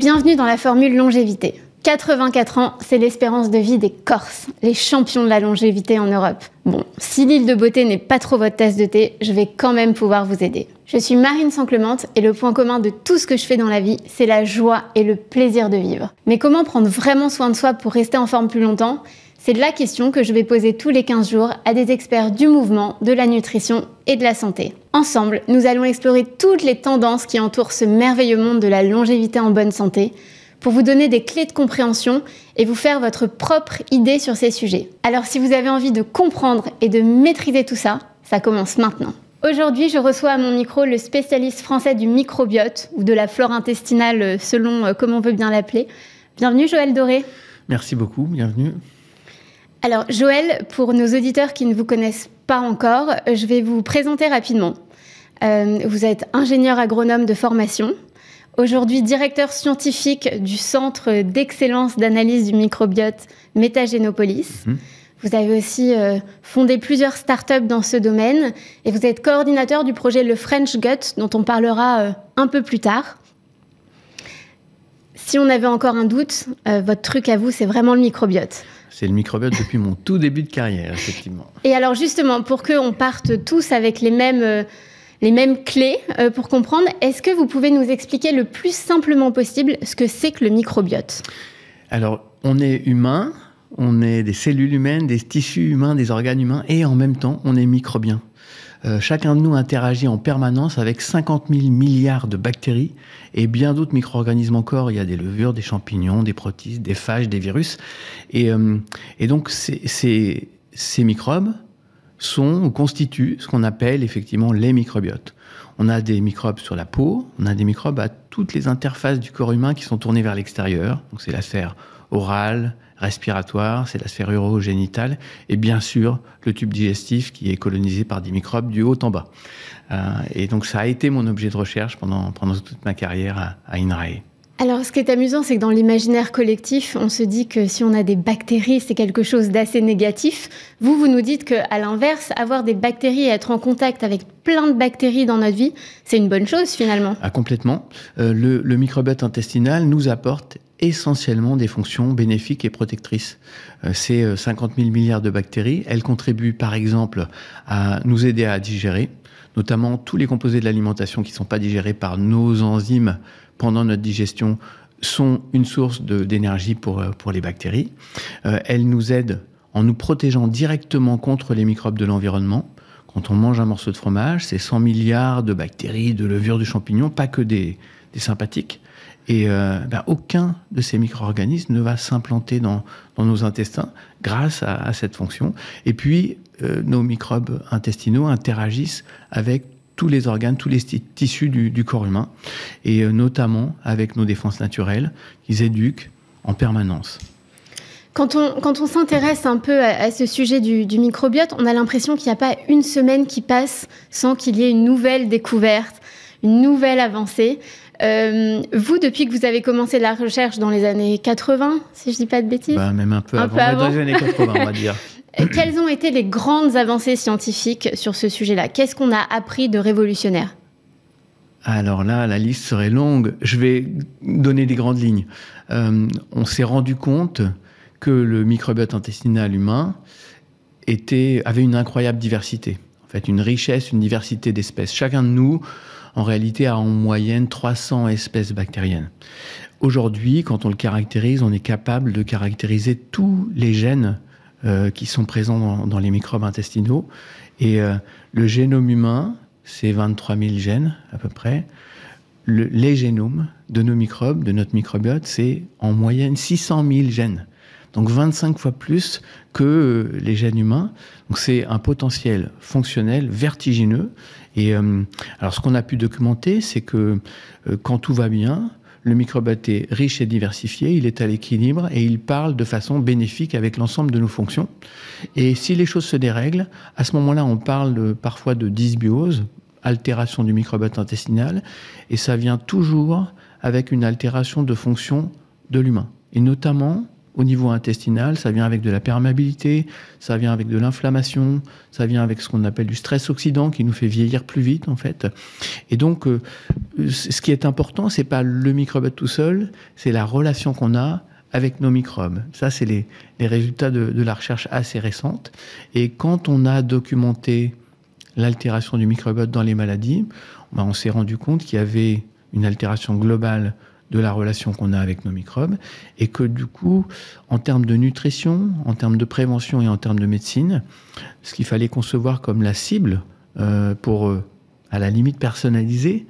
Bienvenue dans la formule longévité. 84 ans, c'est l'espérance de vie des Corses, les champions de la longévité en Europe. Bon, si l'île de beauté n'est pas trop votre tasse de thé, je vais quand même pouvoir vous aider. Je suis Marine Sanclemente et le point commun de tout ce que je fais dans la vie, c'est la joie et le plaisir de vivre. Mais comment prendre vraiment soin de soi pour rester en forme plus longtemps ? C'est la question que je vais poser tous les 15 jours à des experts du mouvement, de la nutrition et de la santé. Ensemble, nous allons explorer toutes les tendances qui entourent ce merveilleux monde de la longévité en bonne santé, pour vous donner des clés de compréhension et vous faire votre propre idée sur ces sujets. Alors si vous avez envie de comprendre et de maîtriser tout ça, ça commence maintenant. Aujourd'hui, je reçois à mon micro le spécialiste français du microbiote, ou de la flore intestinale selon comment on veut bien l'appeler. Bienvenue Joël Doré. Merci beaucoup, bienvenue. Alors Joël, pour nos auditeurs qui ne vous connaissent pas encore, je vais vous présenter rapidement. Vous êtes ingénieur agronome de formation, aujourd'hui directeur scientifique du Centre d'excellence d'analyse du microbiote Métagénopolis. Vous avez aussi fondé plusieurs startups dans ce domaine et vous êtes coordinateur du projet Le French Gut, dont on parlera un peu plus tard. Si on avait encore un doute, votre truc à vous, c'est vraiment le microbiote. C'est le microbiote depuis mon tout début de carrière, effectivement. Et alors justement, pour qu'on parte tous avec les mêmes clés pour comprendre, est-ce que vous pouvez nous expliquer le plus simplement possible ce que c'est que le microbiote ? Alors, on est humain, on est des cellules humaines, des tissus humains, des organes humains, et en même temps, on est microbien. Chacun de nous interagit en permanence avec 50 000 milliards de bactéries et bien d'autres micro-organismes encore. Il y a des levures, des champignons, des protistes, des phages, des virus. Et donc, ces microbes sont ou constituent ce qu'on appelle effectivement les microbiotes. On a des microbes sur la peau, on a des microbes à toutes les interfaces du corps humain qui sont tournés vers l'extérieur. Donc c'est la sphère orale, respiratoire, c'est la sphère urogénitale et bien sûr le tube digestif qui est colonisé par des microbes du haut en bas. Et donc ça a été mon objet de recherche pendant toute ma carrière à INRAE. Alors, ce qui est amusant, c'est que dans l'imaginaire collectif, on se dit que si on a des bactéries, c'est quelque chose d'assez négatif. Vous nous dites qu'à l'inverse, avoir des bactéries et être en contact avec plein de bactéries dans notre vie, c'est une bonne chose finalement. Ah, complètement. Le microbiote intestinal nous apporte essentiellement des fonctions bénéfiques et protectrices. Ces 50 000 milliards de bactéries, elles contribuent par exemple à nous aider à digérer, notamment tous les composés de l'alimentation qui ne sont pas digérés par nos enzymes pendant notre digestion sont une source d'énergie pour les bactéries. Elles nous aident en nous protégeant directement contre les microbes de l'environnement. Quand on mange un morceau de fromage, c'est 100 milliards de bactéries, de levures, de champignons, pas que des sympathiques. Et aucun de ces micro-organismes ne va s'implanter dans nos intestins grâce à cette fonction. Et puis, nos microbes intestinaux interagissent avec tous les organes, tous les tissus du corps humain, et notamment avec nos défenses naturelles, qu'ils éduquent en permanence. Quand on s'intéresse un peu à ce sujet du microbiote, on a l'impression qu'il n'y a pas une semaine qui passe sans qu'il y ait une nouvelle découverte, une nouvelle avancée. Vous, depuis que vous avez commencé la recherche dans les années 80, si je ne dis pas de bêtises ? Même un peu avant. Dans les années 80, on va dire. Quelles ont été les grandes avancées scientifiques sur ce sujet-là ? Qu'est-ce qu'on a appris de révolutionnaire ? Alors là, la liste serait longue. Je vais donner des grandes lignes. On s'est rendu compte que le microbiote intestinal humain avait une incroyable diversité. En fait, une richesse, une diversité d'espèces. Chacun de nous, en réalité, a en moyenne 300 espèces bactériennes. Aujourd'hui, quand on le caractérise, on est capable de caractériser tous les gènes qui sont présents dans les microbes intestinaux. Et le génome humain, c'est 23 000 gènes à peu près. Les génomes de nos microbes, de notre microbiote, c'est en moyenne 600 000 gènes. Donc 25 fois plus que les gènes humains. Donc c'est un potentiel fonctionnel vertigineux. Et alors ce qu'on a pu documenter, c'est que quand tout va bien, le microbiote est riche et diversifié, il est à l'équilibre et il parle de façon bénéfique avec l'ensemble de nos fonctions. Et si les choses se dérèglent, à ce moment-là, on parle parfois de dysbiose, altération du microbiote intestinal, et ça vient toujours avec une altération de fonction de l'humain. Et notamment au niveau intestinal, ça vient avec de la perméabilité, ça vient avec de l'inflammation, ça vient avec ce qu'on appelle du stress oxydant qui nous fait vieillir plus vite en fait. Et donc, ce qui est important, c'est pas le microbiote tout seul, c'est la relation qu'on a avec nos microbes. Ça, c'est les résultats de la recherche assez récente. Et quand on a documenté l'altération du microbiote dans les maladies, on s'est rendu compte qu'il y avait une altération globale de la relation qu'on a avec nos microbes, et que du coup, en termes de nutrition, en termes de prévention et en termes de médecine, ce qu'il fallait concevoir comme la cible pour, à la limite, personnaliser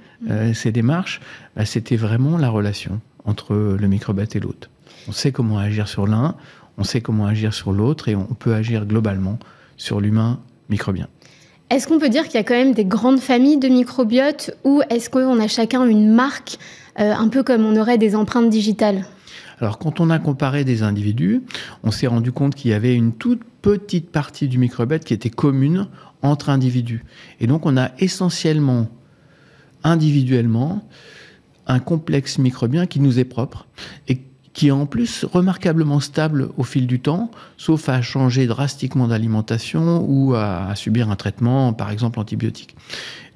ces démarches, c'était vraiment la relation entre le microbiote et l'autre. On sait comment agir sur l'un, on sait comment agir sur l'autre, et on peut agir globalement sur l'humain microbien. Est-ce qu'on peut dire qu'il y a quand même des grandes familles de microbiotes, ou est-ce qu'on a chacun une marque, un peu comme on aurait des empreintes digitales ? Alors, quand on a comparé des individus, on s'est rendu compte qu'il y avait une toute petite partie du microbiote qui était commune entre individus. Et donc, on a essentiellement, individuellement, un complexe microbien qui nous est propre et qui est en plus remarquablement stable au fil du temps, sauf à changer drastiquement d'alimentation ou à subir un traitement, par exemple antibiotique.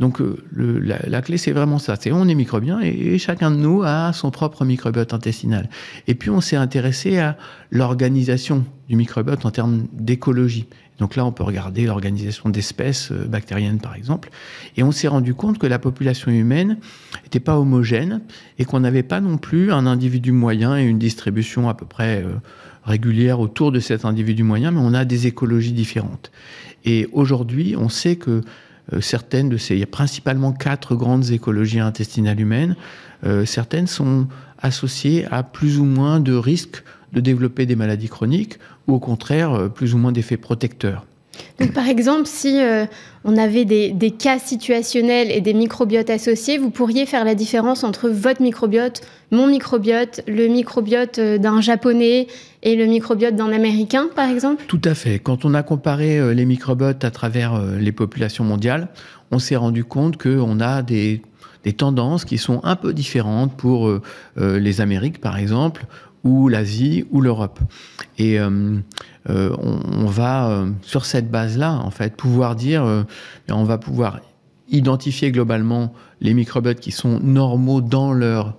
Donc la clé, c'est vraiment ça. On est microbien et chacun de nous a son propre microbiote intestinal. Et puis on s'est intéressé à l'organisation du microbiote en termes d'écologie. Donc là, on peut regarder l'organisation d'espèces bactériennes, par exemple. Et on s'est rendu compte que la population humaine n'était pas homogène et qu'on n'avait pas non plus un individu moyen et une distribution à peu près régulière autour de cet individu moyen, mais on a des écologies différentes. Et aujourd'hui, on sait que certaines de ces... Il y a principalement 4 grandes écologies intestinales humaines. Certaines sont associées à plus ou moins de risques de développer des maladies chroniques ou au contraire plus ou moins d'effets protecteurs. Donc par exemple, si on avait des cas situationnels et des microbiotes associés, vous pourriez faire la différence entre votre microbiote, mon microbiote, le microbiote d'un Japonais et le microbiote d'un Américain, par exemple ? Tout à fait. Quand on a comparé les microbiotes à travers les populations mondiales, on s'est rendu compte qu'on a des tendances qui sont un peu différentes pour les Amériques, par exemple, ou l'Asie, ou l'Europe. Et on va, sur cette base-là, en fait, pouvoir dire, on va pouvoir identifier globalement les microbiotes qui sont normaux dans leur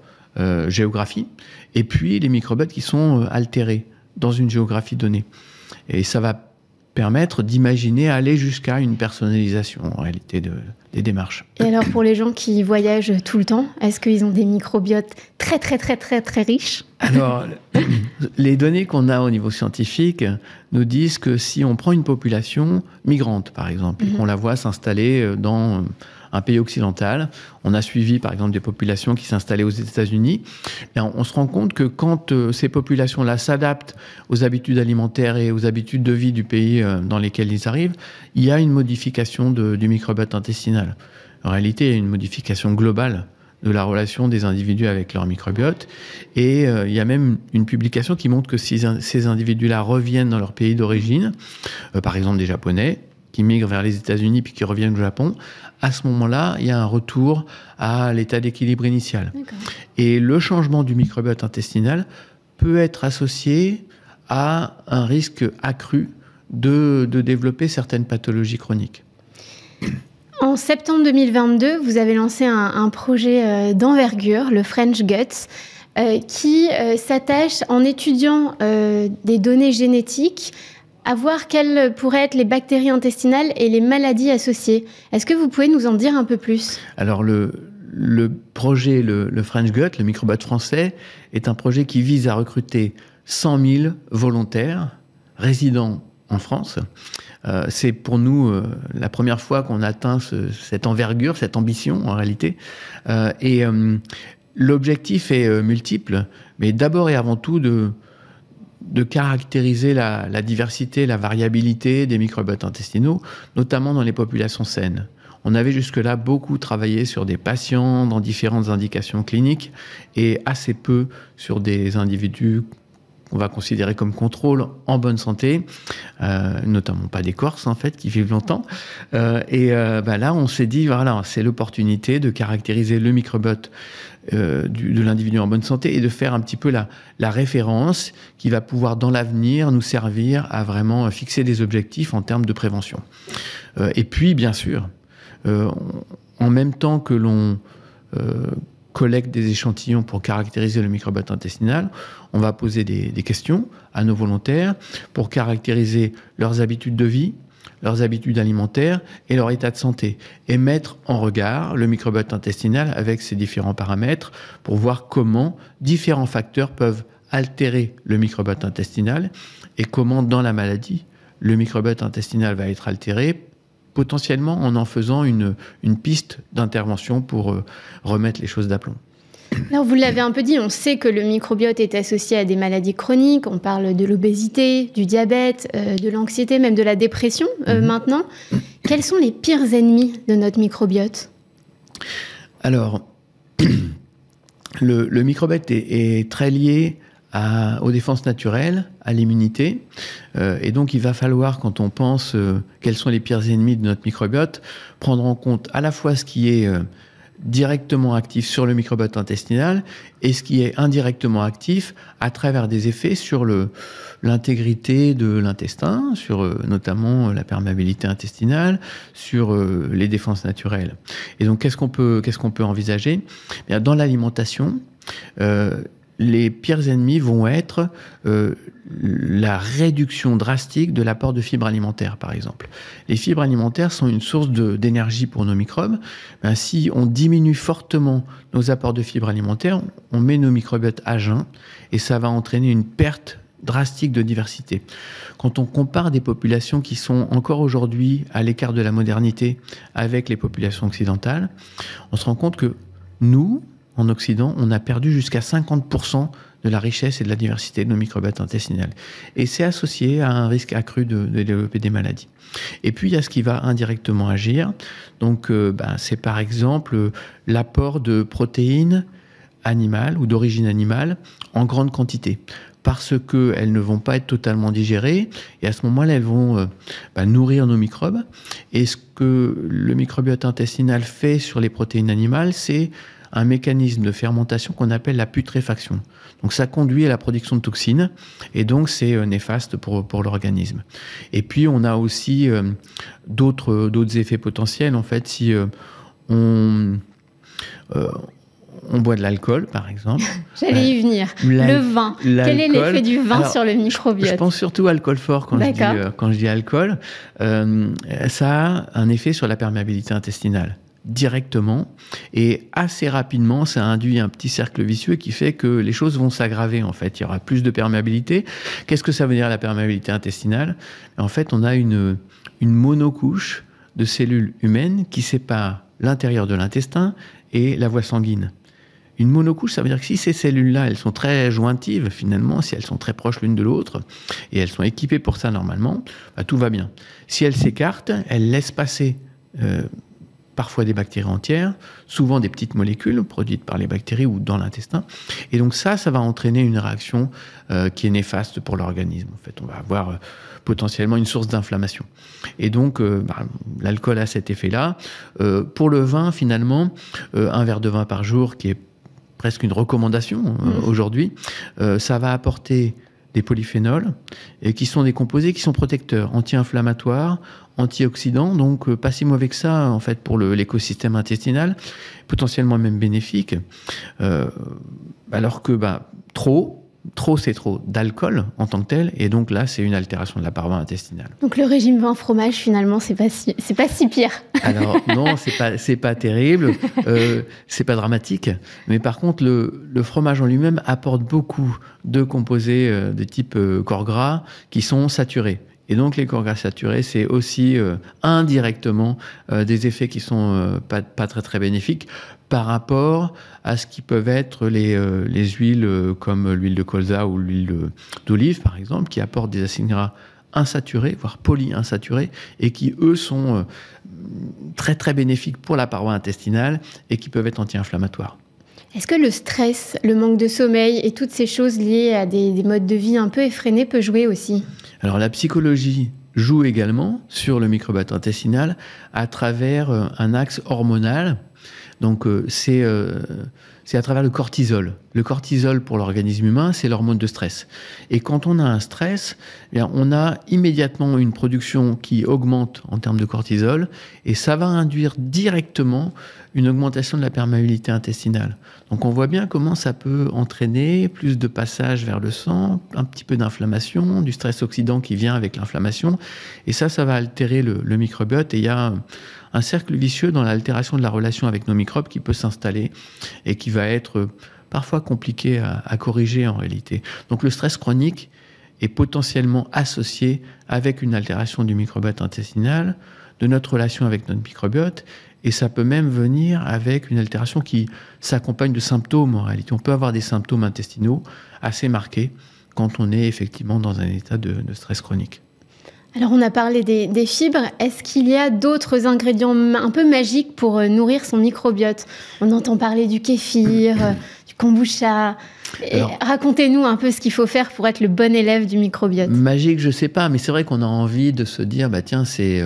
géographie, et puis les microbiotes qui sont altérés dans une géographie donnée. Et ça va permettre d'imaginer aller jusqu'à une personnalisation, en réalité, des démarches. Et alors, pour les gens qui voyagent tout le temps, est-ce qu'ils ont des microbiotes très, très, très, très, très riches ? Alors, les données qu'on a au niveau scientifique nous disent que si on prend une population migrante, par exemple, et qu'on la voit s'installer dans un pays occidental, on a suivi, par exemple, des populations qui s'installaient aux États-Unis, et on se rend compte que quand ces populations-là s'adaptent aux habitudes alimentaires et aux habitudes de vie du pays dans lesquels ils arrivent, il y a une modification du microbiote intestinal. En réalité, il y a une modification globale de la relation des individus avec leur microbiote. Et il y a même une publication qui montre que si ces individus-là reviennent dans leur pays d'origine, par exemple des Japonais, qui migrent vers les États-Unis puis qui reviennent au Japon, à ce moment-là, il y a un retour à l'état d'équilibre initial. D'accord. Et le changement du microbiote intestinal peut être associé à un risque accru de développer certaines pathologies chroniques. En septembre 2022, vous avez lancé un projet d'envergure, le French Guts, qui s'attache, en étudiant des données génétiques, à voir quelles pourraient être les bactéries intestinales et les maladies associées. Est-ce que vous pouvez nous en dire un peu plus ? Alors, le projet, le French Gut, le microbiote français, est un projet qui vise à recruter 100 000 volontaires résidents en France. C'est pour nous la première fois qu'on atteint cette envergure, cette ambition en réalité. L'objectif est multiple, mais d'abord et avant tout de caractériser la diversité, la variabilité des microbiotes intestinaux, notamment dans les populations saines. On avait jusque-là beaucoup travaillé sur des patients dans différentes indications cliniques et assez peu sur des individus qu'on va considérer comme contrôle en bonne santé, notamment pas des Corses en fait qui vivent longtemps. Là, on s'est dit voilà, c'est l'opportunité de caractériser le microbiote de l'individu en bonne santé et de faire un petit peu la référence qui va pouvoir dans l'avenir nous servir à vraiment fixer des objectifs en termes de prévention. Et puis, bien sûr, en même temps que l'on collecte des échantillons pour caractériser le microbiote intestinal, on va poser des questions à nos volontaires pour caractériser leurs habitudes de vie, leurs habitudes alimentaires et leur état de santé, et mettre en regard le microbiote intestinal avec ses différents paramètres pour voir comment différents facteurs peuvent altérer le microbiote intestinal et comment dans la maladie le microbiote intestinal va être altéré, potentiellement en faisant une piste d'intervention pour remettre les choses d'aplomb. Alors, vous l'avez un peu dit, on sait que le microbiote est associé à des maladies chroniques. On parle de l'obésité, du diabète, de l'anxiété, même de la dépression maintenant. Quels sont les pires ennemis de notre microbiote ? Alors, le microbiote est très lié aux défenses naturelles, à l'immunité. Et donc, il va falloir, quand on pense quels sont les pires ennemis de notre microbiote, prendre en compte à la fois ce qui est directement actif sur le microbiote intestinal et ce qui est indirectement actif à travers des effets sur l'intégrité de l'intestin, sur notamment la perméabilité intestinale, sur les défenses naturelles. Et donc, qu'est-ce qu'on peut envisager ? Bien, dans l'alimentation, les pires ennemis vont être la réduction drastique de l'apport de fibres alimentaires, par exemple. Les fibres alimentaires sont une source d'énergie pour nos microbes. Ben, si on diminue fortement nos apports de fibres alimentaires, on met nos microbiotes à jeun et ça va entraîner une perte drastique de diversité. Quand on compare des populations qui sont encore aujourd'hui à l'écart de la modernité avec les populations occidentales, on se rend compte que nous, en Occident, on a perdu jusqu'à 50% de la richesse et de la diversité de nos microbiotes intestinales. Et c'est associé à un risque accru de développer des maladies. Et puis, il y a ce qui va indirectement agir. Donc, c'est par exemple l'apport de protéines animales ou d'origine animale en grande quantité, parce qu'elles ne vont pas être totalement digérées, et à ce moment-là, elles vont nourrir nos microbes. Et ce que le microbiote intestinal fait sur les protéines animales, c'est un mécanisme de fermentation qu'on appelle la putréfaction. Donc ça conduit à la production de toxines, et donc c'est néfaste pour l'organisme. Et puis on a aussi d'autres effets potentiels. En fait, si on boit de l'alcool, par exemple. J'allais y venir. Le vin. Quel est l'effet du vin sur le microbiote ? Je pense surtout à alcool fort quand je dis alcool. Ça a un effet sur la perméabilité intestinale, directement, et assez rapidement, ça induit un petit cercle vicieux qui fait que les choses vont s'aggraver. En fait, il y aura plus de perméabilité. Qu'est-ce que ça veut dire, la perméabilité intestinale ? En fait, on a une monocouche de cellules humaines qui sépare l'intérieur de l'intestin et la voie sanguine. Une monocouche, ça veut dire que si ces cellules-là, elles sont très jointives, finalement, si elles sont très proches l'une de l'autre, et elles sont équipées pour ça normalement, tout va bien. Si elles s'écartent, elles laissent passer parfois des bactéries entières, souvent des petites molécules produites par les bactéries ou dans l'intestin. Et donc ça va entraîner une réaction qui est néfaste pour l'organisme. En fait, on va avoir potentiellement une source d'inflammation. Et donc, l'alcool a cet effet-là. Pour le vin, finalement, un verre de vin par jour, qui est presque une recommandation aujourd'hui, ça va apporter des polyphénols, et qui sont des composés qui sont protecteurs, anti-inflammatoires, antioxydants, donc pas si mauvais que ça en fait pour l'écosystème intestinal, potentiellement même bénéfique, alors que trop c'est trop d'alcool en tant que tel, et donc là c'est une altération de la paroi intestinale. Donc le régime vin-fromage finalement c'est pas si pire. Alors non, c'est pas terrible, c'est pas dramatique, mais par contre le fromage en lui-même apporte beaucoup de composés de type corps gras qui sont saturés. Et donc les corps gras saturés, c'est aussi indirectement des effets qui sont pas très très bénéfiques par rapport à ce qui peuvent être les huiles comme l'huile de colza ou l'huile d'olive par exemple, qui apportent des acides gras insaturés, voire polyinsaturés, et qui eux sont très très bénéfiques pour la paroi intestinale et qui peuvent être anti-inflammatoires. Est-ce que le stress, le manque de sommeil et toutes ces choses liées à des modes de vie un peu effrénés peut jouer aussi? Alors la psychologie joue également sur le microbiote intestinal à travers un axe hormonal. Donc c'est à travers le cortisol. Le cortisol pour l'organisme humain, c'est l'hormone de stress. Et quand on a un stress, eh bien, on a immédiatement une production qui augmente en termes de cortisol et ça va induire directement une augmentation de la perméabilité intestinale. Donc on voit bien comment ça peut entraîner plus de passage vers le sang, un petit peu d'inflammation, du stress oxydant qui vient avec l'inflammation. Et ça va altérer le microbiote et il y a un cercle vicieux dans l'altération de la relation avec nos microbes qui peut s'installer et qui va être parfois compliqué à corriger en réalité. Donc le stress chronique est potentiellement associé avec une altération du microbiote intestinal, de notre relation avec notre microbiote, et ça peut même venir avec une altération qui s'accompagne de symptômes en réalité. On peut avoir des symptômes intestinaux assez marqués quand on est effectivement dans un état de stress chronique. Alors on a parlé des fibres, est-ce qu'il y a d'autres ingrédients un peu magiques pour nourrir son microbiote? On entend parler du kéfir, du kombucha. Racontez-nous un peu ce qu'il faut faire pour être le bon élève du microbiote. Magique, je ne sais pas, mais c'est vrai qu'on a envie de se dire, bah tiens, c'est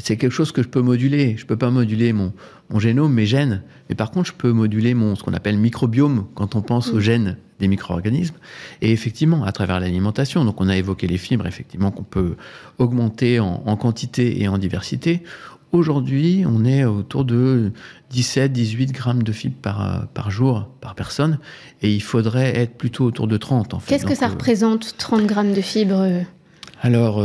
quelque chose que je peux moduler. Je ne peux pas moduler mon génome, mes gènes, mais par contre, je peux moduler ce qu'on appelle microbiome quand on pense aux gènes des micro-organismes. Et effectivement, à travers l'alimentation, donc on a évoqué les fibres, effectivement, qu'on peut augmenter en quantité et en diversité. Aujourd'hui, on est autour de 17-18 grammes de fibres par jour, par personne, et il faudrait être plutôt autour de 30, en fait. Qu'est-ce que ça représente, 30 grammes de fibres? Alors,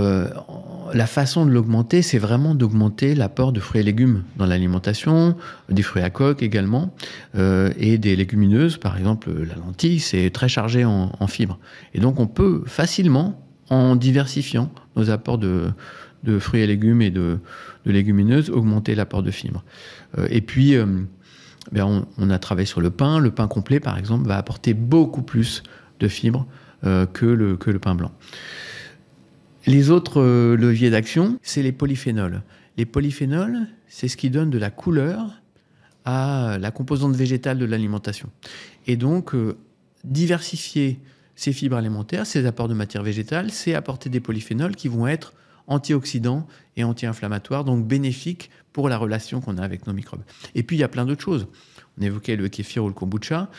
la façon de l'augmenter, c'est vraiment d'augmenter l'apport de fruits et légumes dans l'alimentation, des fruits à coque également, et des légumineuses, par exemple la lentille, c'est très chargé en fibres. Et donc on peut facilement, en diversifiant nos apports de fruits et légumes et de légumineuses, augmenter l'apport de fibres. Et puis, on a travaillé sur le pain. Le pain complet, par exemple, va apporter beaucoup plus de fibres que le pain blanc. Les autres leviers d'action, c'est les polyphénols. Les polyphénols, c'est ce qui donne de la couleur à la composante végétale de l'alimentation. Et donc, diversifier ces fibres alimentaires, ces apports de matière végétale, c'est apporter des polyphénols qui vont être antioxydants et anti-inflammatoires, donc bénéfiques pour la relation qu'on a avec nos microbes. Et puis, il y a plein d'autres choses. On évoquait le kéfir ou le kombucha.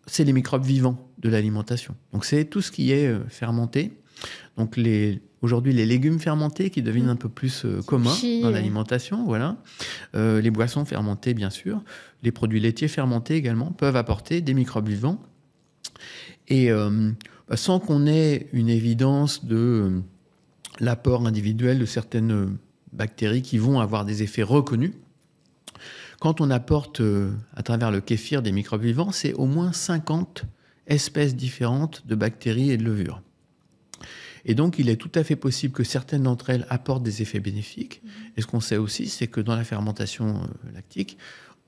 C'est les microbes vivants de l'alimentation. Donc, c'est tout ce qui est fermenté. Donc aujourd'hui, les légumes fermentés qui deviennent un peu plus communs dans l'alimentation, voilà. Les boissons fermentées, bien sûr. Les produits laitiers fermentés également peuvent apporter des microbes vivants. Et sans qu'on ait une évidence de l'apport individuel de certaines bactéries qui vont avoir des effets reconnus, quand on apporte à travers le kéfir des microbes vivants, c'est au moins 50 espèces différentes de bactéries et de levures. Et donc, il est tout à fait possible que certaines d'entre elles apportent des effets bénéfiques. Et ce qu'on sait aussi, c'est que dans la fermentation lactique,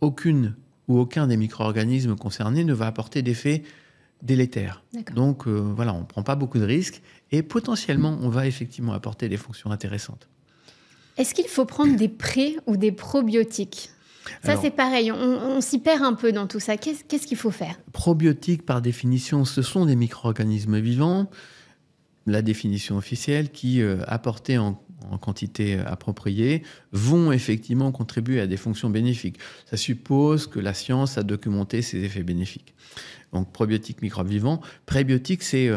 aucune ou aucun des micro-organismes concernés ne va apporter d'effets délétères. Donc, voilà, on ne prend pas beaucoup de risques et potentiellement, on va effectivement apporter des fonctions intéressantes. Est-ce qu'il faut prendre des pré- ou des probiotiques ? Ça, c'est pareil, on s'y perd un peu dans tout ça. Qu'est-ce qu'il faut faire ? Probiotiques, par définition, ce sont des micro-organismes vivants. La définition officielle qui, apportés en quantité appropriée, vont effectivement contribuer à des fonctions bénéfiques. Ça suppose que la science a documenté ces effets bénéfiques. Donc, probiotiques, microbes vivants. Prébiotiques, c'est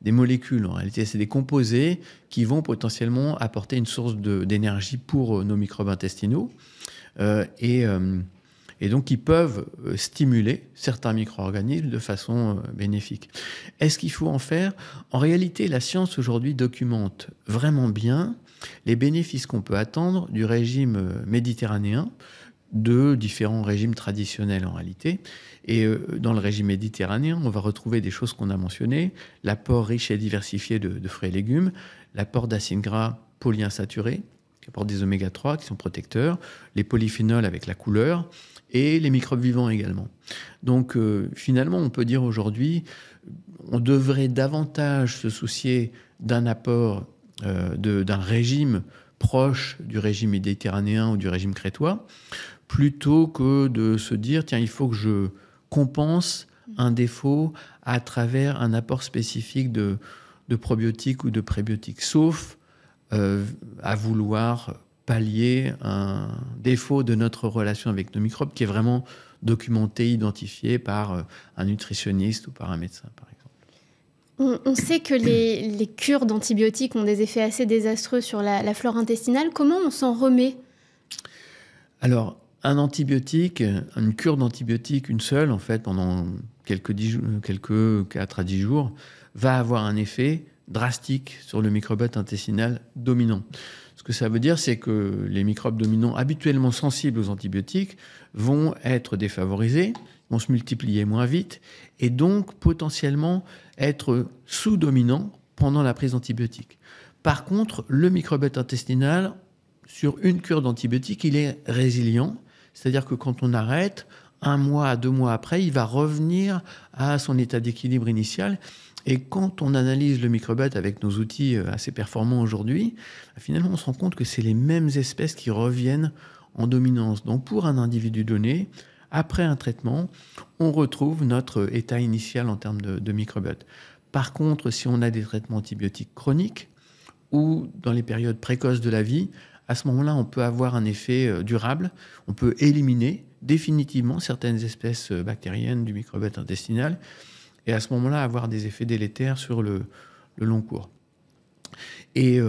des molécules. En réalité, c'est des composés qui vont potentiellement apporter une source d'énergie pour nos microbes intestinaux et donc qui peuvent stimuler certains micro-organismes de façon bénéfique. Est-ce qu'il faut en faire ? En réalité, la science aujourd'hui documente vraiment bien les bénéfices qu'on peut attendre du régime méditerranéen, de différents régimes traditionnels en réalité. Et dans le régime méditerranéen, on va retrouver des choses qu'on a mentionnées, l'apport riche et diversifié de fruits et légumes, l'apport d'acides gras polyinsaturés, qui apportent des oméga-3 qui sont protecteurs, les polyphénols avec la couleur, et les microbes vivants également. Donc finalement, on peut dire aujourd'hui, on devrait davantage se soucier d'un apport, d'un régime proche du régime méditerranéen ou du régime crétois, plutôt que de se dire, tiens, il faut que je compense un défaut à travers un apport spécifique de probiotiques ou de prébiotiques, sauf à vouloir pallier un défaut de notre relation avec nos microbes qui est vraiment documenté, identifié par un nutritionniste ou par un médecin, par exemple. On sait que les cures d'antibiotiques ont des effets assez désastreux sur la flore intestinale. Comment on s'en remet ? Alors, un antibiotique, une cure d'antibiotiques, une seule, en fait, pendant quelques 4 à 10 jours, va avoir un effet drastique sur le microbiote intestinal dominant. Ce que ça veut dire, c'est que les microbes dominants habituellement sensibles aux antibiotiques vont être défavorisés, vont se multiplier moins vite et donc potentiellement être sous-dominants pendant la prise d'antibiotiques. Par contre, le microbiote intestinal, sur une cure d'antibiotiques, il est résilient, c'est-à-dire que quand on arrête, 1 mois à 2 mois après, il va revenir à son état d'équilibre initial. Et quand on analyse le microbiote avec nos outils assez performants aujourd'hui, finalement, on se rend compte que c'est les mêmes espèces qui reviennent en dominance. Donc, pour un individu donné, après un traitement, on retrouve notre état initial en termes de microbiote. Par contre, si on a des traitements antibiotiques chroniques ou dans les périodes précoces de la vie, à ce moment-là, on peut avoir un effet durable. On peut éliminer définitivement certaines espèces bactériennes du microbiote intestinal et à ce moment-là, avoir des effets délétères sur le long cours. Et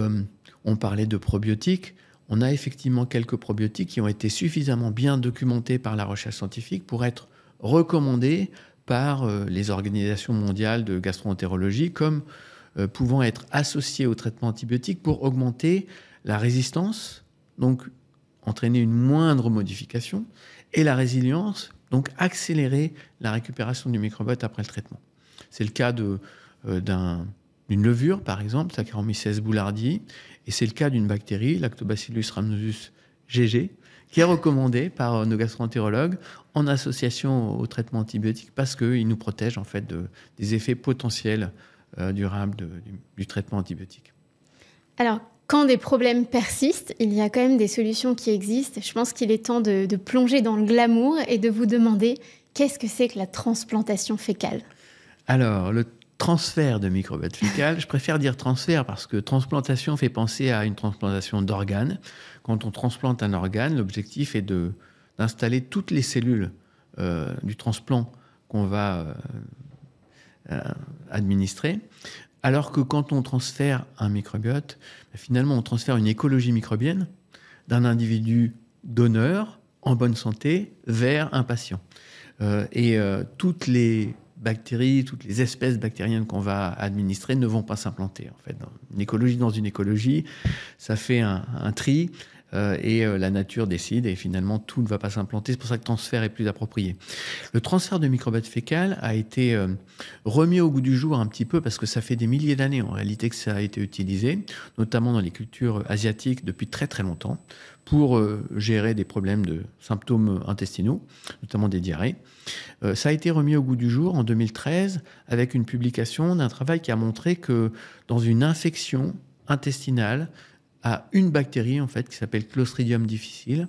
on parlait de probiotiques. On a effectivement quelques probiotiques qui ont été suffisamment bien documentés par la recherche scientifique pour être recommandés par les organisations mondiales de gastro-entérologie comme pouvant être associés au traitement antibiotique pour augmenter la résistance, donc entraîner une moindre modification, et la résilience, donc accélérer la récupération du microbiote après le traitement. C'est le cas d'une levure, par exemple, Saccharomyces boulardii, et c'est le cas d'une bactérie, Lactobacillus rhamnosus GG, qui est recommandée par nos gastro-entérologues en association au traitement antibiotique parce qu'il nous protège en fait des effets potentiels durables du traitement antibiotique. Alors, quand des problèmes persistent, il y a quand même des solutions qui existent. Je pense qu'il est temps de plonger dans le glamour et de vous demander qu'est-ce que c'est que la transplantation fécale ? Alors, le transfert de microbiote fécal, je préfère dire transfert parce que transplantation fait penser à une transplantation d'organes. Quand on transplante un organe, l'objectif est d'installer toutes les cellules du transplant qu'on va administrer. Alors que quand on transfère un microbiote, finalement, on transfère une écologie microbienne d'un individu donneur, en bonne santé, vers un patient. Toutes les bactéries, toutes les espèces bactériennes qu'on va administrer ne vont pas s'implanter. En fait, dans une écologie, ça fait un tri et la nature décide et finalement tout ne va pas s'implanter. C'est pour ça que le transfert est plus approprié. Le transfert de microbiote fécal a été remis au goût du jour un petit peu parce que ça fait des milliers d'années en réalité que ça a été utilisé, notamment dans les cultures asiatiques depuis très très longtemps pour gérer des problèmes de symptômes intestinaux, notamment des diarrhées. Ça a été remis au goût du jour en 2013 avec une publication d'un travail qui a montré que dans une infection intestinale à une bactérie en fait qui s'appelle Clostridium difficile,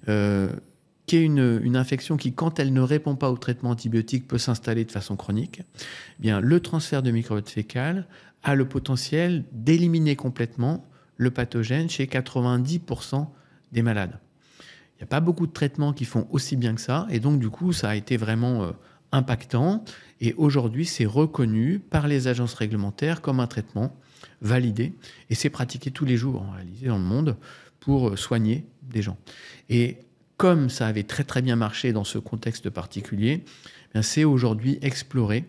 qui est une infection qui, quand elle ne répond pas au traitement antibiotique, peut s'installer de façon chronique. Eh bien, le transfert de microbiote fécal a le potentiel d'éliminer complètement le pathogène chez 90% des malades. Il n'y a pas beaucoup de traitements qui font aussi bien que ça, et donc du coup, ça a été vraiment impactant. Et aujourd'hui, c'est reconnu par les agences réglementaires comme un traitement validé, et c'est pratiqué tous les jours en réalité dans le monde pour soigner des gens. Et comme ça avait très très bien marché dans ce contexte particulier, bien c'est aujourd'hui exploré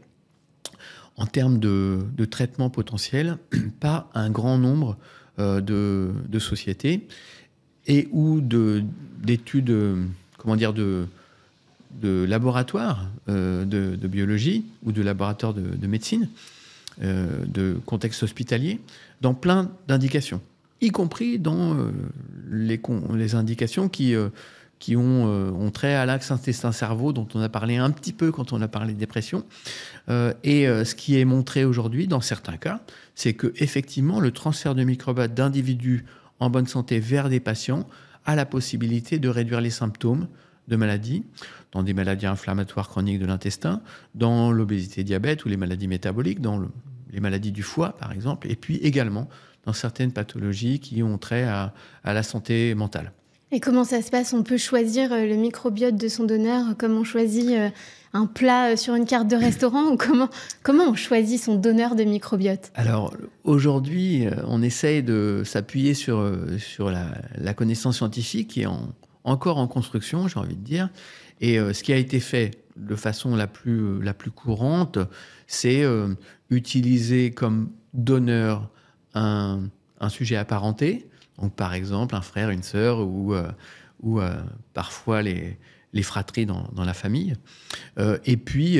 en termes de traitement potentiel par un grand nombre de sociétés et ou d'études, de laboratoires de biologie ou de laboratoires de médecine, de contexte hospitalier, dans plein d'indications, y compris dans les indications qui ont trait à l'axe intestin-cerveau, dont on a parlé un petit peu quand on a parlé de dépression. Ce qui est montré aujourd'hui, dans certains cas, c'est que effectivement, le transfert de microbiote d'individus en bonne santé vers des patients a la possibilité de réduire les symptômes de maladies, dans des maladies inflammatoires chroniques de l'intestin, dans l'obésité diabète ou les maladies métaboliques, dans les maladies du foie par exemple, et puis également dans certaines pathologies qui ont trait à la santé mentale. Et comment ça se passe? On peut choisir le microbiote de son donneur comme on choisit un plat sur une carte de restaurant ou comment on choisit son donneur de microbiote? Alors aujourd'hui, on essaye de s'appuyer sur la connaissance scientifique qui est encore en construction, j'ai envie de dire. Et ce qui a été fait de façon la plus courante, c'est utiliser comme donneur un sujet apparenté. Donc, par exemple, un frère, une sœur ou parfois les fratries dans la famille. Et puis,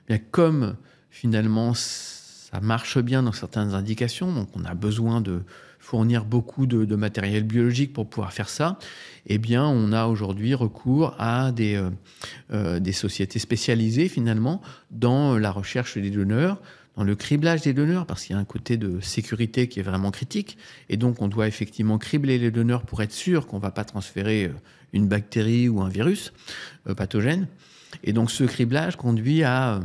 bien, comme finalement ça marche bien dans certaines indications, donc on a besoin de fournir beaucoup de matériel biologique pour pouvoir faire ça, eh bien, on a aujourd'hui recours à des sociétés spécialisées finalement dans la recherche des donneurs, dans le criblage des donneurs, parce qu'il y a un côté de sécurité qui est vraiment critique. Et donc, on doit effectivement cribler les donneurs pour être sûr qu'on ne va pas transférer une bactérie ou un virus pathogène. Et donc, ce criblage conduit à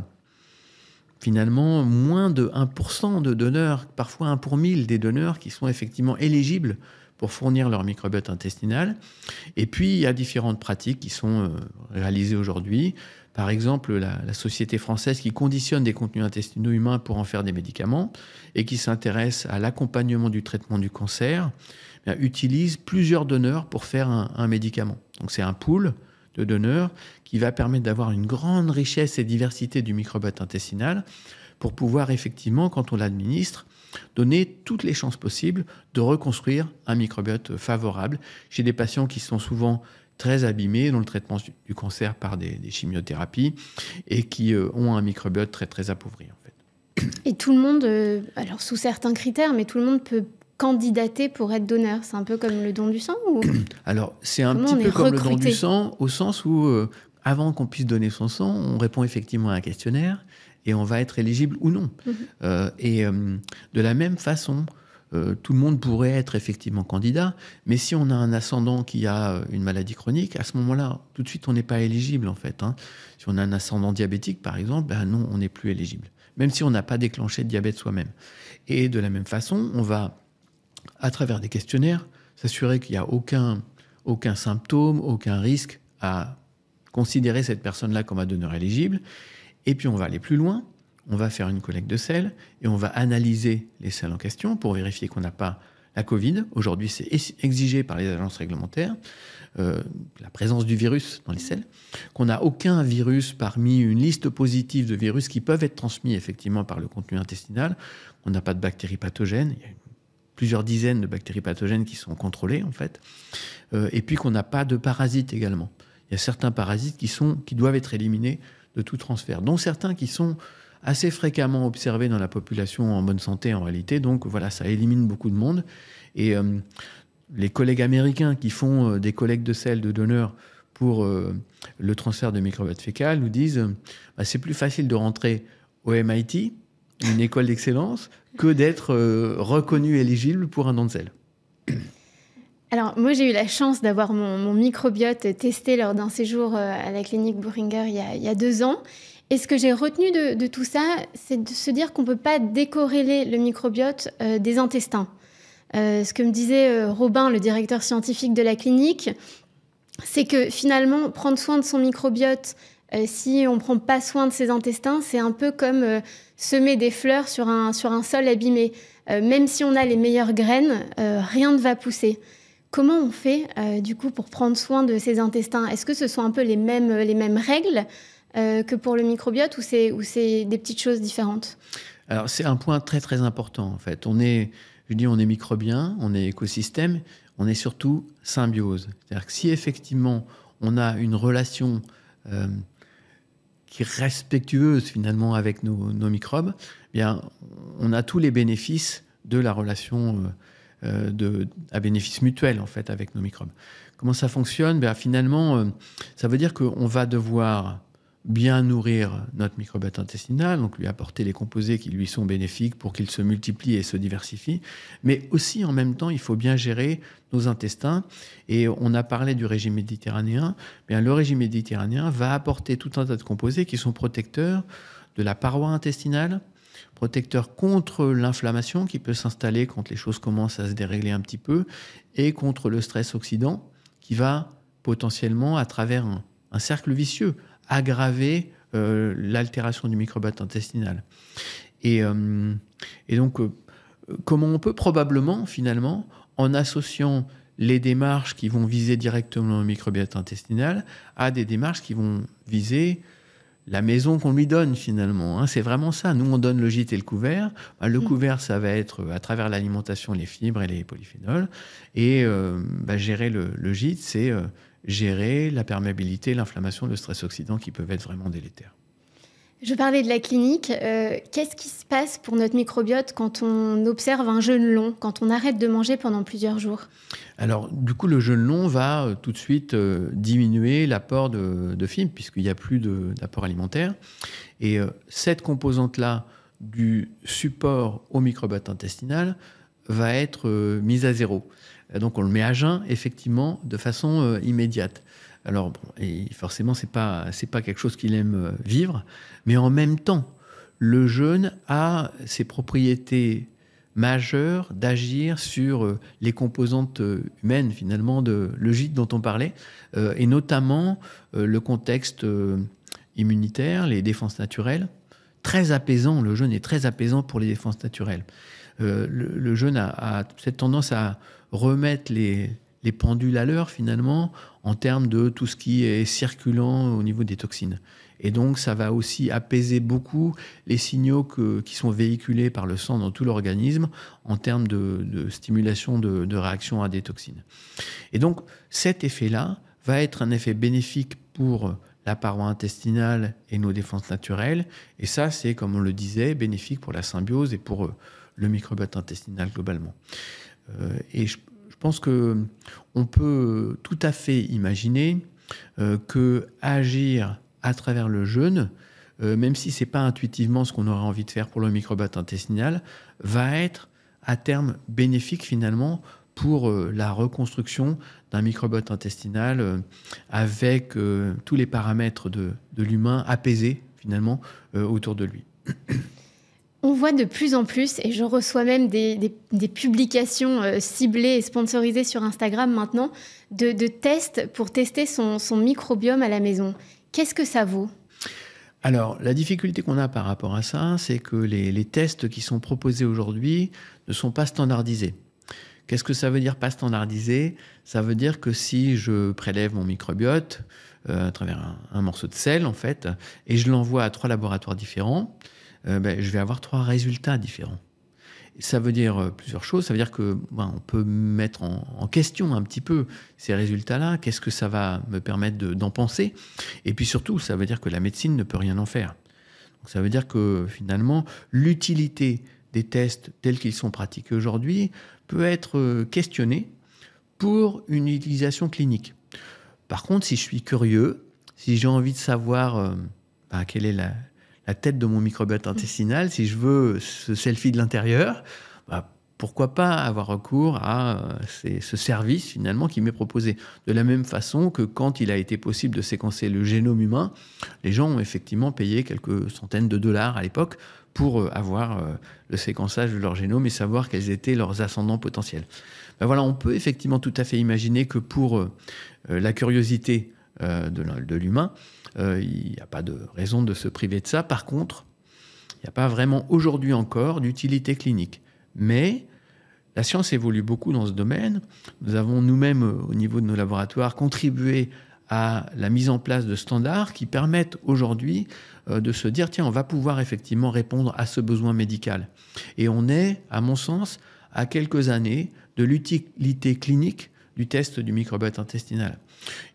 finalement moins de 1% de donneurs, parfois 1 pour 1000 des donneurs qui sont effectivement éligibles pour fournir leur microbiote intestinal. Et puis, il y a différentes pratiques qui sont réalisées aujourd'hui. Par exemple, la société française qui conditionne des contenus intestinaux humains pour en faire des médicaments et qui s'intéresse à l'accompagnement du traitement du cancer, utilise plusieurs donneurs pour faire un médicament. Donc c'est un pool de donneurs qui va permettre d'avoir une grande richesse et diversité du microbiote intestinal pour pouvoir effectivement, quand on l'administre, donner toutes les chances possibles de reconstruire un microbiote favorable chez des patients qui sont souvent très abîmés dans le traitement du cancer par des chimiothérapies et qui ont un microbiote très, très appauvri, en fait. Et tout le monde, alors sous certains critères, mais tout le monde peut candidater pour être donneur. C'est un peu comme le don du sang ou... Alors, c'est un petit peu comme le don du sang, au sens où, avant qu'on puisse donner son sang, on répond effectivement à un questionnaire et on va être éligible ou non. De la même façon, tout le monde pourrait être effectivement candidat, mais si on a un ascendant qui a une maladie chronique, à ce moment-là, tout de suite, on n'est pas éligible, en fait. Si on a un ascendant diabétique, par exemple, non, on n'est plus éligible, même si on n'a pas déclenché de diabète soi-même. Et de la même façon, on va, à travers des questionnaires, s'assurer qu'il n'y a aucun symptôme, aucun risque à considérer cette personne-là comme un donneur éligible. Et puis, on va aller plus loin. On va faire une collecte de sels et on va analyser les sels en question pour vérifier qu'on n'a pas la Covid. Aujourd'hui, c'est exigé par les agences réglementaires, la présence du virus dans les sels, qu'on n'a aucun virus parmi une liste positive de virus qui peuvent être transmis effectivement par le contenu intestinal. On n'a pas de bactéries pathogènes. Il y a plusieurs dizaines de bactéries pathogènes qui sont contrôlées, en fait. Et puis qu'on n'a pas de parasites également. Il y a certains parasites qui doivent être éliminés de tout transfert, dont certains qui sont assez fréquemment observés dans la population en bonne santé en réalité. Donc voilà, ça élimine beaucoup de monde. Et les collègues américains qui font des collectes de sels de donneurs pour le transfert de microbiote fécal nous disent c'est plus facile de rentrer au MIT, une école d'excellence, que d'être reconnu éligible pour un don de sel. Alors, moi, j'ai eu la chance d'avoir mon microbiote testé lors d'un séjour à la clinique Boehringer il y a 2 ans. Et ce que j'ai retenu de tout ça, c'est de se dire qu'on ne peut pas décorréler le microbiote des intestins. Ce que me disait Robin, le directeur scientifique de la clinique, c'est que finalement, prendre soin de son microbiote, si on ne prend pas soin de ses intestins, c'est un peu comme semer des fleurs sur un sol abîmé. Même si on a les meilleures graines, rien ne va pousser. Comment on fait, du coup, pour prendre soin de ses intestins? Est-ce que ce sont un peu les mêmes règles que pour le microbiote ou c'est des petites choses différentes? Alors, c'est un point très, très important, en fait. On est microbien, on est écosystème, on est surtout symbiose. C'est-à-dire que si, effectivement, on a une relation qui est respectueuse, finalement, avec nos microbes, eh bien, on a tous les bénéfices de la relation à bénéfice mutuel, en fait, avec nos microbes. Comment ça fonctionne? Finalement, ça veut dire qu'on va devoir bien nourrir notre microbiote intestinal, donc lui apporter les composés qui lui sont bénéfiques pour qu'il se multiplie et se diversifie. Mais aussi, en même temps, il faut bien gérer nos intestins. Et on a parlé du régime méditerranéen. Bien, le régime méditerranéen va apporter tout un tas de composés qui sont protecteurs de la paroi intestinale, protecteurs contre l'inflammation qui peut s'installer quand les choses commencent à se dérégler un petit peu, et contre le stress oxydant qui va potentiellement, à travers un cercle vicieux, aggraver l'altération du microbiote intestinal. Et donc, comment on peut probablement, finalement, en associant les démarches qui vont viser directement le microbiote intestinal à des démarches qui vont viser la maison qu'on lui donne, finalement. C'est vraiment ça. Nous, on donne le gîte et le couvert. Le couvert, ça va être, à travers l'alimentation, les fibres et les polyphénols. Et gérer le gîte, c'est gérer la perméabilité, l'inflammation, le stress oxydant qui peuvent être vraiment délétères. Je parlais de la clinique. Qu'est-ce qui se passe pour notre microbiote quand on observe un jeûne long, quand on arrête de manger pendant plusieurs jours? Alors, du coup, le jeûne long va tout de suite diminuer l'apport de fibres, puisqu'il n'y a plus d'apport alimentaire. Et cette composante-là du support au microbiote intestinal va être mise à zéro. Donc, on le met à jeun, effectivement, de façon immédiate. Alors, et forcément, c'est pas quelque chose qu'il aime vivre, mais en même temps, le jeûne a ses propriétés majeures d'agir sur les composantes humaines, finalement, le gîte dont on parlait, et notamment le contexte immunitaire, les défenses naturelles. Très apaisant, le jeûne est très apaisant pour les défenses naturelles. Le jeûne a cette tendance à remettre les pendules à l'heure, finalement, en termes de tout ce qui est circulant au niveau des toxines. Et donc, ça va aussi apaiser beaucoup les signaux qui sont véhiculés par le sang dans tout l'organisme en termes de stimulation de réaction à des toxines. Et donc, cet effet-là va être un effet bénéfique pour la paroi intestinale et nos défenses naturelles. Et ça, c'est, comme on le disait, bénéfique pour la symbiose et pour le microbiote intestinal globalement. Et je pense qu'on peut tout à fait imaginer que agir à travers le jeûne, même si ce n'est pas intuitivement ce qu'on aurait envie de faire pour le microbiote intestinal, va être à terme bénéfique finalement pour la reconstruction d'un microbiote intestinal avec tous les paramètres de l'humain apaisés finalement autour de lui. On voit de plus en plus, et je reçois même des publications ciblées et sponsorisées sur Instagram maintenant, de tests pour tester son microbiome à la maison. Qu'est-ce que ça vaut ? Alors, la difficulté qu'on a par rapport à ça, c'est que les tests qui sont proposés aujourd'hui ne sont pas standardisés. Qu'est-ce que ça veut dire pas standardisé ? Ça veut dire que si je prélève mon microbiote à travers un morceau de sel, en fait, et je l'envoie à 3 laboratoires différents, je vais avoir 3 résultats différents. Ça veut dire plusieurs choses. Ça veut dire que on peut mettre en question un petit peu ces résultats-là. Qu'est-ce que ça va me permettre d'en penser ? Et puis surtout, ça veut dire que la médecine ne peut rien en faire. Donc ça veut dire que finalement, l'utilité des tests tels qu'ils sont pratiqués aujourd'hui peut être questionnée pour une utilisation clinique. Par contre, si je suis curieux, si j'ai envie de savoir quelle est la tête de mon microbiote intestinal, si je veux ce selfie de l'intérieur, pourquoi pas avoir recours à ce service finalement qui m'est proposé. De la même façon que quand il a été possible de séquencer le génome humain, les gens ont effectivement payé quelques centaines de dollars à l'époque pour avoir le séquençage de leur génome et savoir quels étaient leurs ascendants potentiels. Voilà, on peut effectivement tout à fait imaginer que pour la curiosité de l'humain, il n'y a pas de raison de se priver de ça. Par contre, il n'y a pas vraiment aujourd'hui encore d'utilité clinique. Mais la science évolue beaucoup dans ce domaine. Nous avons nous-mêmes, au niveau de nos laboratoires, contribué à la mise en place de standards qui permettent aujourd'hui de se dire, tiens, on va pouvoir effectivement répondre à ce besoin médical. Et on est, à mon sens, à quelques années de l'utilité clinique du test du microbiote intestinal.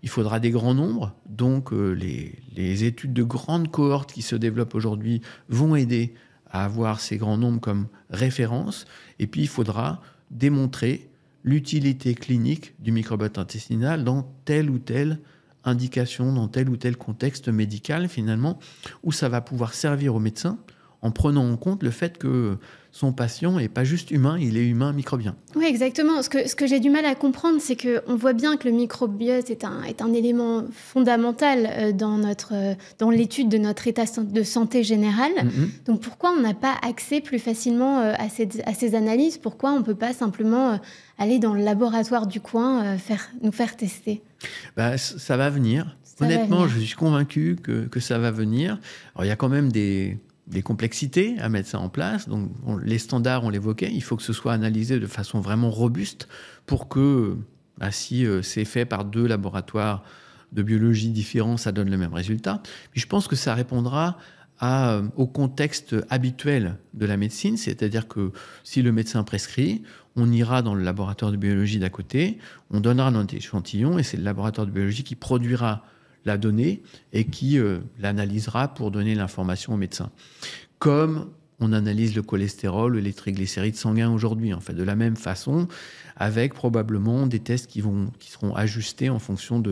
Il faudra des grands nombres, donc les études de grandes cohortes qui se développent aujourd'hui vont aider à avoir ces grands nombres comme référence, et puis il faudra démontrer l'utilité clinique du microbiote intestinal dans tel ou tel indication dans tel ou tel contexte médical, finalement, où ça va pouvoir servir au médecin en prenant en compte le fait que son patient n'est pas juste humain, il est humain microbien. Oui, exactement. Ce que j'ai du mal à comprendre, c'est qu'on voit bien que le microbiote est un élément fondamental dans l'étude de notre état de santé général. Donc pourquoi on n'a pas accès plus facilement à ces analyses? Pourquoi on ne peut pas simplement aller dans le laboratoire du coin, nous faire tester? Ça va venir. Honnêtement, je suis convaincu que ça va venir. Alors, il y a quand même des complexités à mettre ça en place. Donc, les standards, on l'évoquait, il faut que ce soit analysé de façon vraiment robuste pour que, si c'est fait par 2 laboratoires de biologie différents, ça donne le même résultat. Puis je pense que ça répondra au contexte habituel de la médecine, c'est-à-dire que si le médecin prescrit, on ira dans le laboratoire de biologie d'à côté, on donnera notre échantillon et c'est le laboratoire de biologie qui produira la donnée et qui l'analysera pour donner l'information au médecin. Comme on analyse le cholestérol ou les triglycérides sanguins aujourd'hui, en fait, de la même façon, avec probablement des tests qui seront ajustés en fonction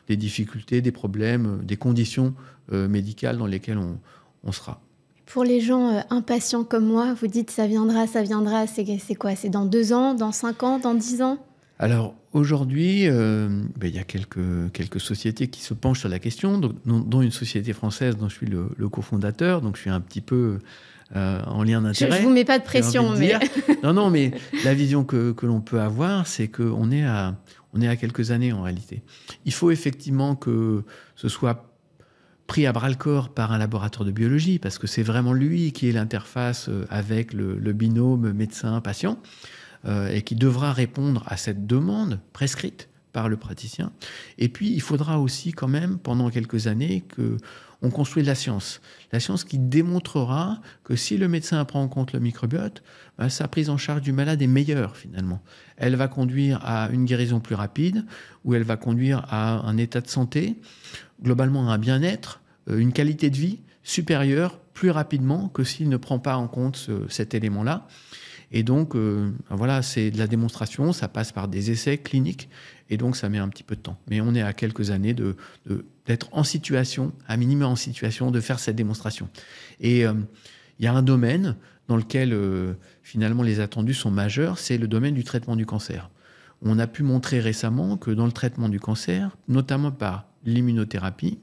des difficultés, des problèmes, des conditions médicales dans lesquelles on sera. Pour les gens impatients comme moi, vous dites ça viendra, c'est quoi? C'est dans 2 ans, dans 5 ans, dans 10 ans? Alors aujourd'hui, il y a quelques sociétés qui se penchent sur la question, dont une société française dont je suis le cofondateur, donc je suis un petit peu en lien d'intérêt. Je vous mets pas de pression, mais... Non, mais la vision que l'on peut avoir, c'est qu'on est à quelques années en réalité. Il faut effectivement que ce soit pris à bras-le-corps par un laboratoire de biologie, parce que c'est vraiment lui qui est l'interface avec le binôme médecin-patient, et qui devra répondre à cette demande prescrite par le praticien. Et puis, il faudra aussi quand même, pendant quelques années, qu'on construise la science qui démontrera que si le médecin prend en compte le microbiote, sa prise en charge du malade est meilleure finalement. Elle va conduire à une guérison plus rapide, ou elle va conduire à un état de santé, globalement à un bien-être, une qualité de vie supérieure plus rapidement que s'il ne prend pas en compte cet élément-là. Et donc, voilà, c'est de la démonstration, ça passe par des essais cliniques, et donc ça met un petit peu de temps. Mais on est à quelques années d'être en situation, à minima en situation, de faire cette démonstration. Et il y a un domaine dans lequel, finalement, les attendus sont majeurs, c'est le domaine du traitement du cancer. On a pu montrer récemment que dans le traitement du cancer, notamment par l'immunothérapie,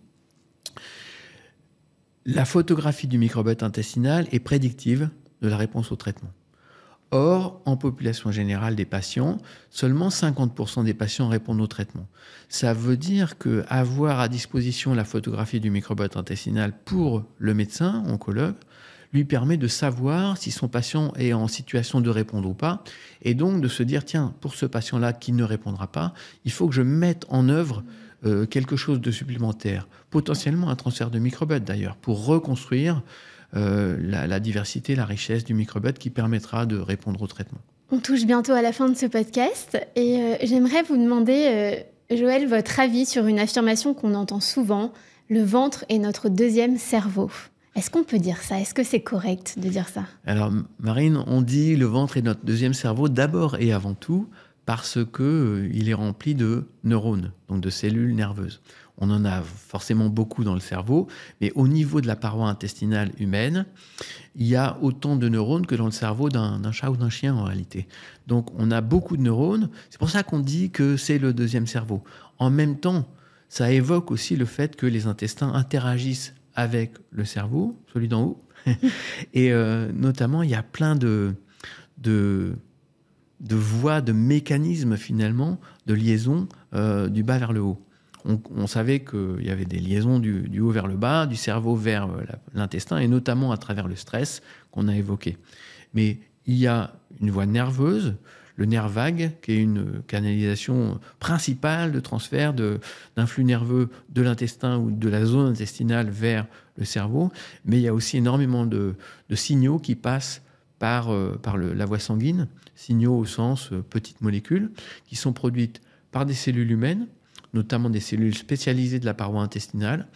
la photographie du microbiote intestinal est prédictive de la réponse au traitement. Or, en population générale des patients, seulement 50% des patients répondent au traitement. Ça veut dire qu'avoir à disposition la photographie du microbiote intestinal pour le médecin, oncologue, lui permet de savoir si son patient est en situation de répondre ou pas, et donc de se dire, tiens, pour ce patient-là qui ne répondra pas, il faut que je mette en œuvre quelque chose de supplémentaire, potentiellement un transfert de microbiote d'ailleurs, pour reconstruire la diversité, la richesse du microbiote qui permettra de répondre au traitement. On touche bientôt à la fin de ce podcast et j'aimerais vous demander, Joël, votre avis sur une affirmation qu'on entend souvent, le ventre est notre 2e cerveau. Est-ce qu'on peut dire ça? Est-ce que c'est correct de dire ça? Alors Marine, on dit le ventre est notre 2e cerveau d'abord et avant tout parce qu'il est rempli de neurones, donc de cellules nerveuses. On en a forcément beaucoup dans le cerveau, mais au niveau de la paroi intestinale humaine, il y a autant de neurones que dans le cerveau d'un chat ou d'un chien en réalité. Donc on a beaucoup de neurones, c'est pour ça qu'on dit que c'est le 2e cerveau. En même temps, ça évoque aussi le fait que les intestins interagissent avec le cerveau, celui d'en haut, et notamment il y a plein de voies, de mécanismes finalement, de liaison du bas vers le haut. On savait qu'il y avait des liaisons du haut vers le bas, du cerveau vers l'intestin, et notamment à travers le stress qu'on a évoqué. Mais il y a une voie nerveuse, le nerf vague, qui est une canalisation principale de transfert d'un flux nerveux de l'intestin ou de la zone intestinale vers le cerveau. Mais il y a aussi énormément de signaux qui passent par la voie sanguine, signaux au sens petites molécules, qui sont produites par des cellules humaines, notamment des cellules spécialisées de la paroi intestinale.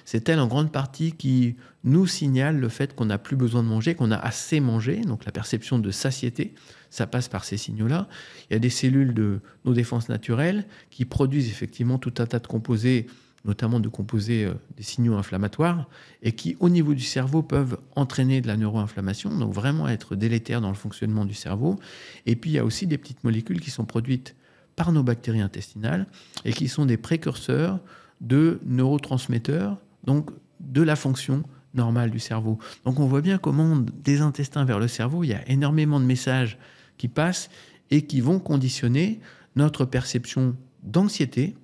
C'est elles en grande partie qui nous signalent le fait qu'on n'a plus besoin de manger, qu'on a assez mangé, donc la perception de satiété, ça passe par ces signaux-là. Il y a des cellules de nos défenses naturelles qui produisent effectivement tout un tas de composés notamment de composer des signaux inflammatoires, et qui, au niveau du cerveau, peuvent entraîner de la neuroinflammation, donc vraiment être délétères dans le fonctionnement du cerveau. Et puis, il y a aussi des petites molécules qui sont produites par nos bactéries intestinales et qui sont des précurseurs de neurotransmetteurs, donc de la fonction normale du cerveau. Donc on voit bien comment des intestins vers le cerveau, il y a énormément de messages qui passent et qui vont conditionner notre perception d'anxiété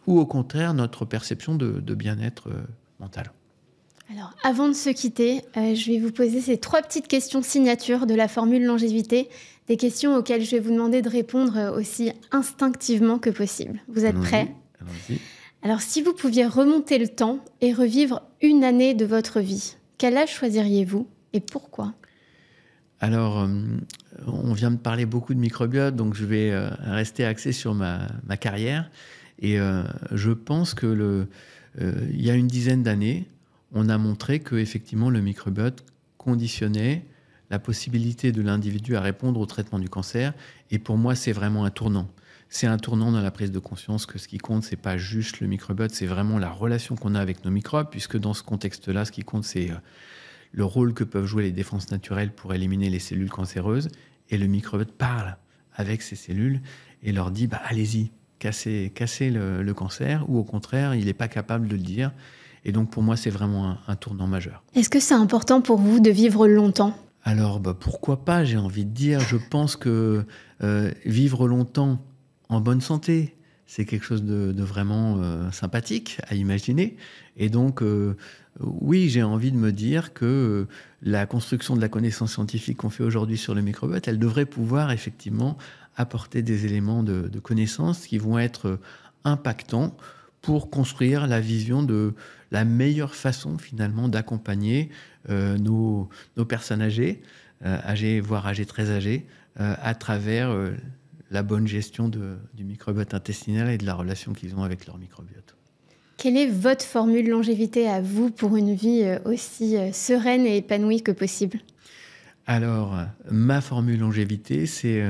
ou au contraire notre perception de bien-être mental. Alors, avant de se quitter, je vais vous poser ces 3 petites questions signatures de la formule longévité, des questions auxquelles je vais vous demander de répondre aussi instinctivement que possible. Vous êtes prêts ? Allons-y. Alors, si vous pouviez remonter le temps et revivre une année de votre vie, quel âge choisiriez-vous et pourquoi ? Alors, on vient de parler beaucoup de microbiote, donc je vais rester axé sur ma carrière. Et je pense que il y a une dizaine d'années, on a montré que effectivement le microbiote conditionnait la possibilité de l'individu à répondre au traitement du cancer. Et pour moi, c'est vraiment un tournant. C'est un tournant dans la prise de conscience que ce qui compte, c'est pas juste le microbiote, c'est vraiment la relation qu'on a avec nos microbes, puisque dans ce contexte-là, ce qui compte, c'est le rôle que peuvent jouer les défenses naturelles pour éliminer les cellules cancéreuses. Et le microbiote parle avec ces cellules et leur dit allez-y, cassez le cancer, ou au contraire, il n'est pas capable de le dire. Et donc pour moi, c'est vraiment un tournant majeur. Est-ce que c'est important pour vous de vivre longtemps ? Alors pourquoi pas, j'ai envie de dire. Je pense que vivre longtemps en bonne santé, c'est quelque chose de vraiment sympathique à imaginer. Et donc, oui, j'ai envie de me dire que la construction de la connaissance scientifique qu'on fait aujourd'hui sur le microbiote, elle devrait pouvoir effectivement apporter des éléments de connaissance qui vont être impactants pour construire la vision de la meilleure façon finalement d'accompagner nos personnes âgées, voire âgées très âgées, à travers la bonne gestion du microbiote intestinal et de la relation qu'ils ont avec leur microbiote. Quelle est votre formule longévité à vous pour une vie aussi sereine et épanouie que possible ? Alors, ma formule longévité, c'est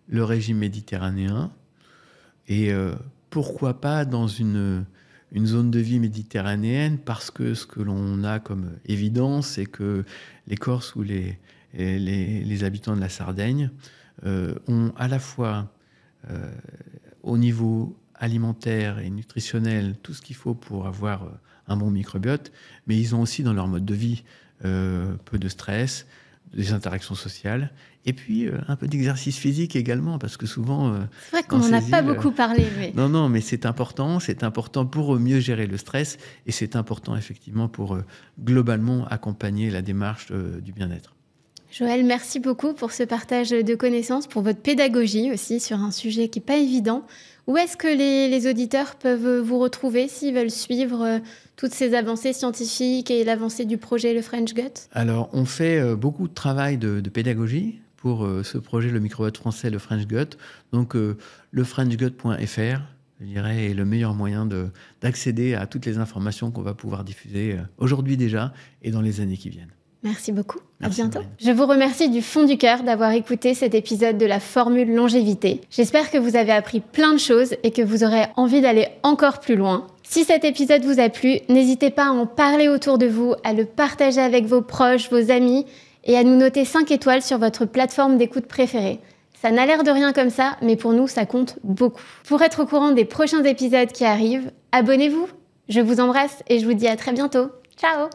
le régime méditerranéen. Et pourquoi pas dans une zone de vie méditerranéenne, parce que ce que l'on a comme évidence, c'est que les Corses ou les habitants de la Sardaigne ont à la fois au niveau alimentaire et nutritionnel tout ce qu'il faut pour avoir un bon microbiote, mais ils ont aussi dans leur mode de vie peu de stress, des interactions sociales, et puis un peu d'exercice physique également, parce que souvent... c'est vrai qu'on n'en a pas beaucoup parlé. Mais... Non, mais c'est important pour mieux gérer le stress, et c'est important effectivement pour globalement accompagner la démarche du bien-être. Joël, merci beaucoup pour ce partage de connaissances, pour votre pédagogie aussi sur un sujet qui n'est pas évident. Où est-ce que les auditeurs peuvent vous retrouver s'ils veulent suivre toutes ces avancées scientifiques et l'avancée du projet Le French Gut ? Alors, on fait beaucoup de travail de pédagogie pour ce projet, le microbiote français, le French Gut. Donc, lefrenchgut.fr, je dirais, est le meilleur moyen d'accéder à toutes les informations qu'on va pouvoir diffuser aujourd'hui déjà et dans les années qui viennent. Merci beaucoup. Merci, à bientôt. Marine. Je vous remercie du fond du cœur d'avoir écouté cet épisode de la Formule Longévité. J'espère que vous avez appris plein de choses et que vous aurez envie d'aller encore plus loin. Si cet épisode vous a plu, n'hésitez pas à en parler autour de vous, à le partager avec vos proches, vos amis et à nous noter 5 étoiles sur votre plateforme d'écoute préférée. Ça n'a l'air de rien comme ça, mais pour nous, ça compte beaucoup. Pour être au courant des prochains épisodes qui arrivent, abonnez-vous. Je vous embrasse et je vous dis à très bientôt. Ciao!